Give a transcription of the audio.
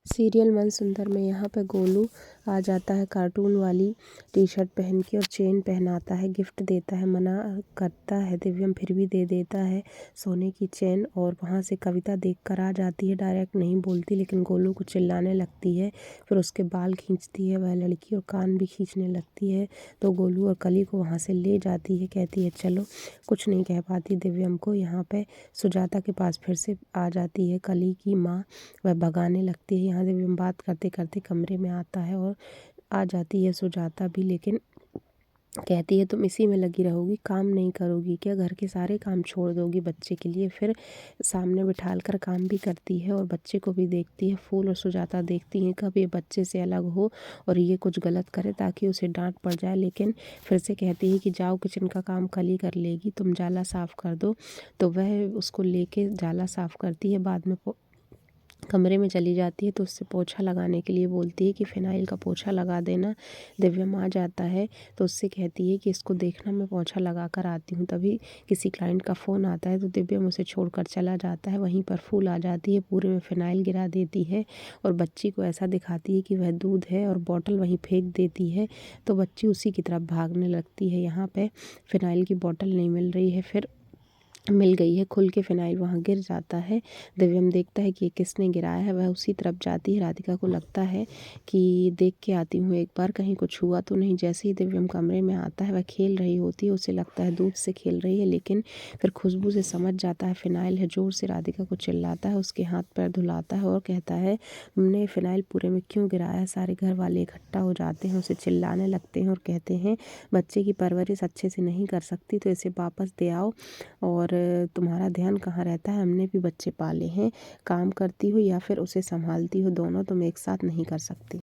Serial मन सुंदर में यहाँ पे गोलू आ जाता है कार्टून वाली टी-शर्ट पहन के और चेन पहनाता है, गिफ्ट देता है, मना करता है दिव्यम फिर भी दे देता है सोने की चेन। और वहाँ से कविता देखकर आ जाती है, डायरेक्ट नहीं बोलती लेकिन गोलू को चिल्लाने लगती है। फिर उसके बाल खींचती है वह लड़की और कान भी खींचने लगती है, तो गोलू और कली को वहाँ से ले जाती है। कहती है चलो, कुछ नहीं कह पाती दिव्यम को। यहाँ पे सुजाता के पास फिर से आ जाती है कली की माँ, वह भगाने लगती है। यहाँ दिव्यम बात करते करते कमरे में आता है और आ जाती है सुजाता भी, लेकिन कहती है तुम इसी में लगी रहोगी, काम नहीं करोगी क्या, घर के सारे काम छोड़ दोगी बच्चे के लिए। फिर सामने बिठाल कर काम भी करती है और बच्चे को भी देखती है। फूल और सुजाता देखती हैं कब ये बच्चे से अलग हो और ये कुछ गलत करे ताकि उसे डांट पड़ जाए, लेकिन फिर से कहती है कि जाओ किचन का काम कली कर लेगी, तुम जाला साफ़ कर दो। तो वह उसको लेके जाला साफ़ करती है। बाद में कमरे में चली जाती है तो उससे पोछा लगाने के लिए बोलती है कि फ़िनाइल का पोछा लगा देना। दिव्यम आ जाता है तो उससे कहती है कि इसको देखना, मैं पोछा लगा कर आती हूँ। तभी किसी क्लाइंट का फ़ोन आता है तो दिव्यम उसे छोड़कर चला जाता है। वहीं पर फूल आ जाती है, पूरे में फ़िनाइल गिरा देती है और बच्ची को ऐसा दिखाती है कि वह दूध है और बॉटल वहीं फेंक देती है, तो बच्ची उसी की तरफ भागने लगती है। यहाँ पे फ़िनाइल की बॉटल नहीं मिल रही है, फिर मिल गई है, खुल के फ़िनाइल वहाँ गिर जाता है। दिव्यम देखता है कि ये किसने गिराया है, वह उसी तरफ जाती है। राधिका को लगता है कि देख के आती हूँ एक बार, कहीं कुछ हुआ तो नहीं। जैसे ही दिव्यम कमरे में आता है वह खेल रही होती है, उसे लगता है दूध से खेल रही है, लेकिन फिर खुशबू से समझ जाता है फ़िनाइल है। ज़ोर से राधिका को चिल्लाता है, उसके हाथ पैर धुलाता है और कहता है तुमने फ़िनाइल पूरे में क्यों गिराया है। सारे घर वाले इकट्ठा हो जाते हैं, उसे चिल्लाने लगते हैं और कहते हैं बच्चे की परवरिश अच्छे से नहीं कर सकती तो इसे वापस दे आओ, और तुम्हारा ध्यान कहाँ रहता है, हमने भी बच्चे पाले हैं, काम करती हो या फिर उसे संभालती हो, दोनों तुम एक साथ नहीं कर सकती।